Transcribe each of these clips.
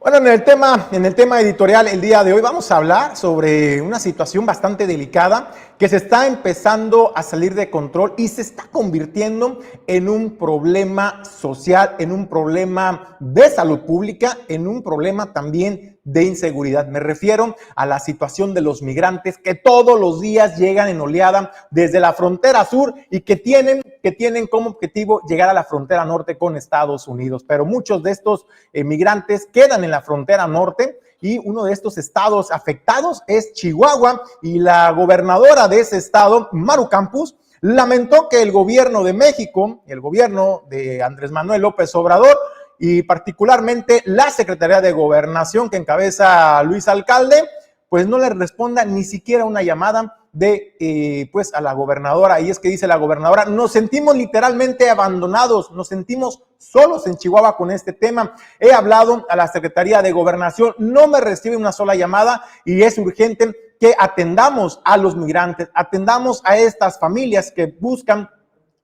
Bueno, en el tema editorial el día de hoy vamos a hablar sobre una situación bastante delicada que se está empezando a salir de control y se está convirtiendo en un problema social, en un problema de salud pública, en un problema también de inseguridad. Me refiero a la situación de los migrantes que todos los días llegan en oleada desde la frontera sur y que tienen como objetivo llegar a la frontera norte con Estados Unidos. Pero muchos de estos migrantes quedan en la frontera norte y uno de estos estados afectados es Chihuahua, y la gobernadora de ese estado, Maru Campos, lamentó que el gobierno de México, el gobierno de Andrés Manuel López Obrador, y particularmente la Secretaría de Gobernación que encabeza Luis Alcalde, pues no le responda ni siquiera una llamada de pues a la gobernadora. Y es que dice la gobernadora: nos sentimos literalmente abandonados, nos sentimos solos en Chihuahua con este tema. He hablado a la Secretaría de Gobernación, no me recibe una sola llamada y es urgente que atendamos a los migrantes, atendamos a estas familias que buscan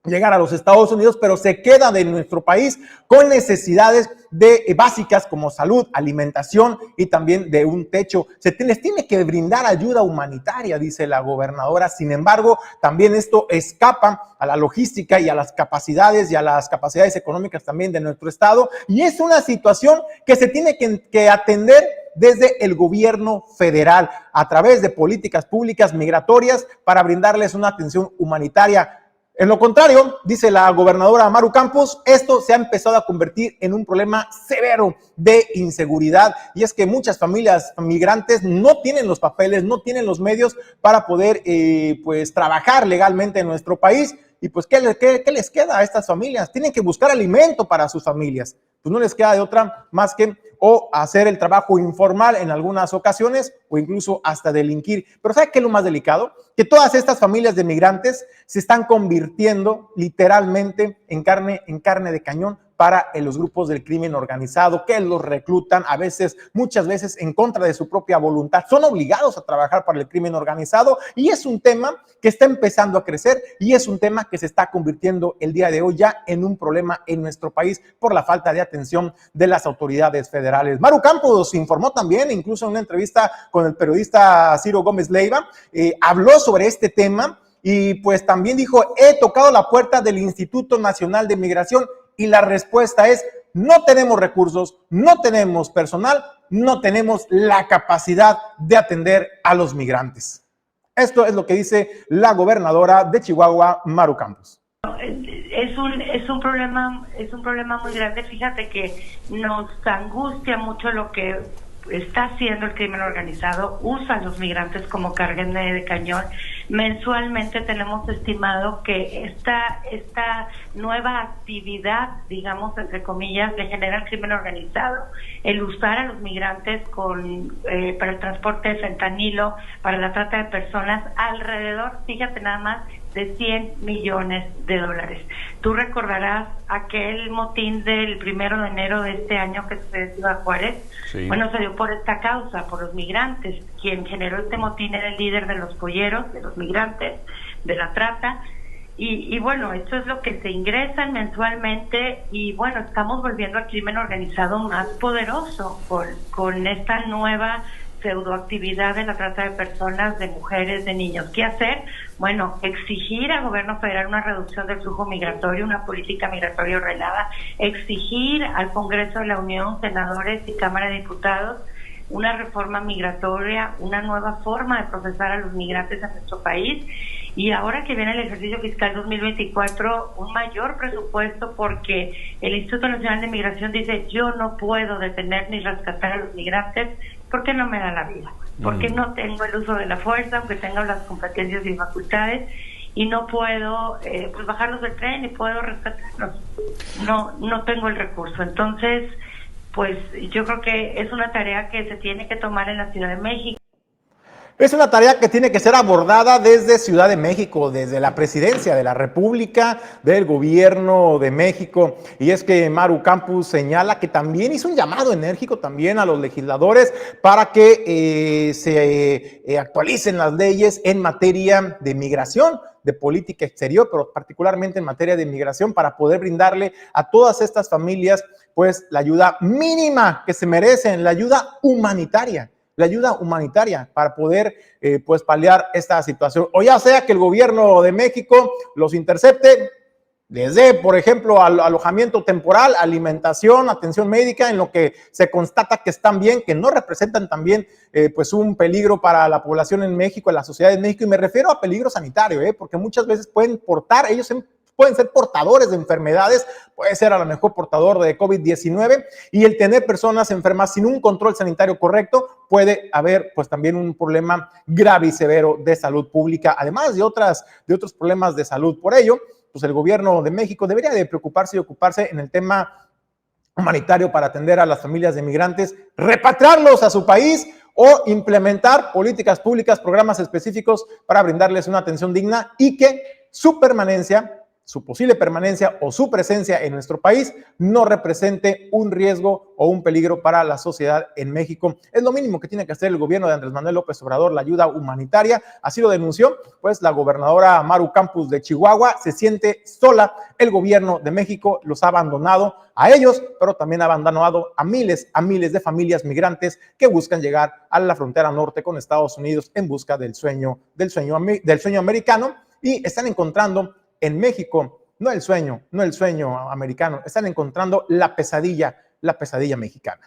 llegar a los Estados Unidos, pero se queda de nuestro país con necesidades básicas como salud, alimentación y también de un techo. Les tiene que brindar ayuda humanitaria, dice la gobernadora. Sin embargo, también esto escapa a la logística y a las capacidades económicas también de nuestro estado, y es una situación que se tiene que atender desde el gobierno federal a través de políticas públicas migratorias para brindarles una atención humanitaria. En lo contrario, dice la gobernadora Maru Campos, esto se ha empezado a convertir en un problema severo de inseguridad, y es que muchas familias migrantes no tienen los papeles, no tienen los medios para poder pues trabajar legalmente en nuestro país. Y pues, ¿qué les queda a estas familias? Tienen que buscar alimento para sus familias. Pues no les queda de otra más que o hacer el trabajo informal en algunas ocasiones o incluso hasta delinquir. Pero ¿sabe qué es lo más delicado? Que todas estas familias de migrantes se están convirtiendo literalmente en carne de cañón para los grupos del crimen organizado, que los reclutan muchas veces en contra de su propia voluntad. Son obligados a trabajar para el crimen organizado, y es un tema que está empezando a crecer y es un tema que se está convirtiendo el día de hoy ya en un problema en nuestro país por la falta de atención de las autoridades federales. Maru Campos informó también, incluso en una entrevista con el periodista Ciro Gómez Leiva, habló sobre este tema y pues también dijo: he tocado la puerta del Instituto Nacional de Migración y la respuesta es: no tenemos recursos, no tenemos personal, no tenemos la capacidad de atender a los migrantes. Esto es lo que dice la gobernadora de Chihuahua, Maru Campos. Es un problema muy grande. Fíjate que nos angustia mucho lo que está haciendo el crimen organizado. Usa a los migrantes como carne de cañón. Mensualmente tenemos estimado que esta nueva actividad, digamos entre comillas, le genera el crimen organizado, el usar a los migrantes para el transporte de fentanilo, para la trata de personas, alrededor, fíjate nada más, de 100 millones de dólares. Tú recordarás aquel motín del 1 de enero de este año que se dio en Ciudad Juárez. Sí. Bueno, se dio por esta causa, por los migrantes. Quien generó este motín era el líder de los polleros, de los migrantes, de la trata. Y bueno, esto es lo que se ingresan mensualmente, y bueno, estamos volviendo al crimen organizado más poderoso con esta nueva pseudoactividad de la trata de personas, de mujeres, de niños. ¿Qué hacer? Bueno, exigir al gobierno federal una reducción del flujo migratorio, una política migratoria ordenada, exigir al Congreso de la Unión, senadores y Cámara de Diputados, una reforma migratoria, una nueva forma de procesar a los migrantes en nuestro país, y ahora que viene el ejercicio fiscal 2024, un mayor presupuesto, porque el Instituto Nacional de Migración dice: yo no puedo detener ni rescatar a los migrantes porque no me da la vida, porque no tengo el uso de la fuerza, aunque tenga las competencias y facultades, y no puedo pues bajarlos del tren y puedo rescatarlos. No tengo el recurso. Entonces, pues yo creo que es una tarea que se tiene que tomar en la Ciudad de México. Es una tarea que tiene que ser abordada desde Ciudad de México, desde la presidencia de la República, del gobierno de México. Y es que Maru Campos señala que también hizo un llamado enérgico también a los legisladores para que se actualicen las leyes en materia de migración, de política exterior, pero particularmente en materia de migración, para poder brindarle a todas estas familias pues la ayuda mínima que se merecen, la ayuda humanitaria para poder pues paliar esta situación. O ya sea que el gobierno de México los intercepte, les dé, por ejemplo, alojamiento temporal, alimentación, atención médica, en lo que se constata que están bien, que no representan también pues un peligro para la población en México, en la sociedad de México, y me refiero a peligro sanitario, porque muchas veces pueden portar, pueden ser portadores de enfermedades, puede ser a lo mejor portador de COVID-19, y el tener personas enfermas sin un control sanitario correcto puede haber pues también un problema grave y severo de salud pública, además de otros problemas de salud. Por ello, pues el gobierno de México debería de preocuparse y ocuparse en el tema humanitario para atender a las familias de migrantes, repatriarlos a su país o implementar políticas públicas, programas específicos para brindarles una atención digna y que su permanencia, su posible permanencia o su presencia en nuestro país no represente un riesgo o un peligro para la sociedad en México. Es lo mínimo que tiene que hacer el gobierno de Andrés Manuel López Obrador, la ayuda humanitaria. Así lo denunció pues la gobernadora Maru Campos de Chihuahua. Se siente sola, el gobierno de México los ha abandonado a ellos, pero también ha abandonado a miles de familias migrantes que buscan llegar a la frontera norte con Estados Unidos en busca del sueño americano, y están encontrando en México, no el sueño americano, están encontrando la pesadilla mexicana.